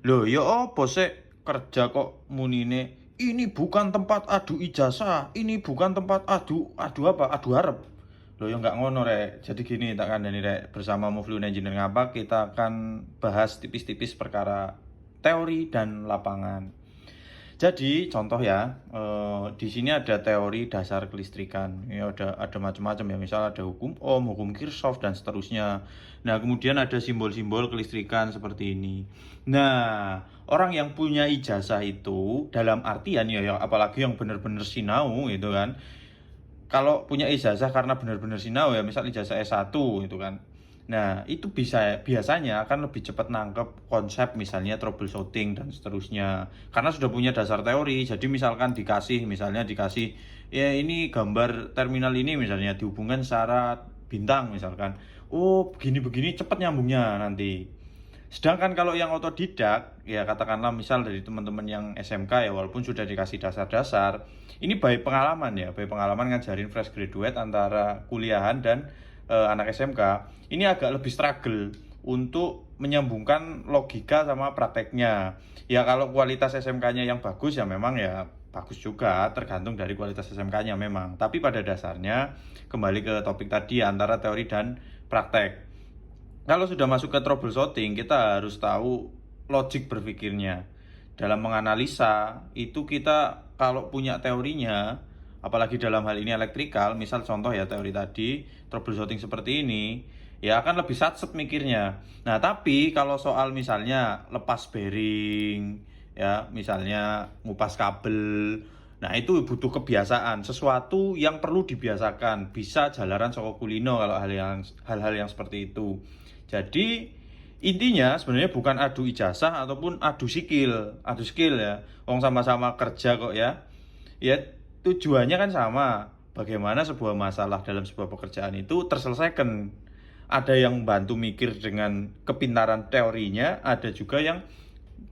Loh, ya apa sih kerja kok munine ini bukan tempat adu ijazah, ini bukan tempat adu adu apa? Adu harap. Loh ya nggak ngono rek. Jadi gini tak kandani rek, bersama Mufliun Engineer Ngapak kita akan bahas tipis-tipis perkara teori dan lapangan. Jadi contoh ya, di sini ada teori dasar kelistrikan. Ya ada macam-macam ya. Misal ada hukum Ohm, hukum Kirchhoff dan seterusnya. Nah, kemudian ada simbol-simbol kelistrikan seperti ini. Nah, orang yang punya ijazah itu dalam artian ya apalagi yang benar-benar sinau gitu kan. Kalau punya ijazah karena benar-benar sinau ya, misal ijazah S1 gitu kan. Nah, itu biasanya akan lebih cepat nangkep konsep misalnya troubleshooting dan seterusnya. Karena sudah punya dasar teori. Jadi misalkan dikasih ya ini gambar terminal ini misalnya dihubungkan secara bintang misalkan. Oh, begini-begini cepat nyambungnya nanti. Sedangkan kalau yang otodidak, ya katakanlah misal dari teman-teman yang SMK ya, walaupun sudah dikasih dasar-dasar, ini baik pengalaman ya, baik pengalaman ngajarin fresh graduate antara kuliahan dan anak SMK, ini agak lebih struggle untuk menyambungkan logika sama prakteknya. Ya kalau kualitas SMK-nya yang bagus ya memang ya bagus juga, tergantung dari kualitas SMK-nya memang. Tapi pada dasarnya kembali ke topik tadi antara teori dan praktek. Kalau sudah masuk ke troubleshooting, kita harus tahu logik berpikirnya. Dalam menganalisa, itu kita kalau punya teorinya, apalagi dalam hal ini elektrikal, misal contoh ya teori tadi, troubleshooting seperti ini, ya akan lebih satset mikirnya. Nah, tapi kalau soal misalnya lepas bearing, ya misalnya ngupas kabel, nah itu butuh kebiasaan, sesuatu yang perlu dibiasakan, bisa jalaran soko kulino kalau hal-hal yang seperti itu. Jadi intinya sebenarnya bukan adu ijazah ataupun adu skill ya. Wong sama-sama kerja kok ya. Ya tujuannya kan sama. Bagaimana sebuah masalah dalam sebuah pekerjaan itu terselesaikan. Ada yang bantu mikir dengan kepintaran teorinya, ada juga yang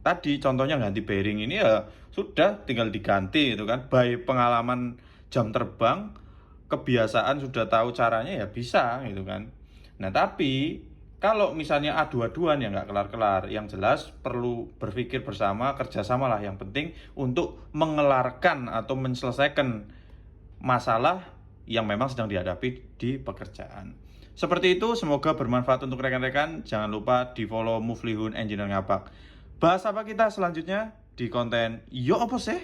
tadi contohnya ganti bearing ini ya sudah tinggal diganti itu kan. Baik pengalaman jam terbang, kebiasaan sudah tahu caranya ya bisa gitu kan. Nah tapi kalau misalnya adu-aduan ya nggak kelar-kelar. Yang jelas perlu berpikir bersama, kerjasama lah yang penting untuk mengelarkan atau menyelesaikan masalah yang memang sedang dihadapi di pekerjaan. Seperti itu, semoga bermanfaat untuk rekan-rekan. Jangan lupa di follow Muflihun Engineer Ngapak. Bahas apa kita selanjutnya di konten Yo Apa Sih?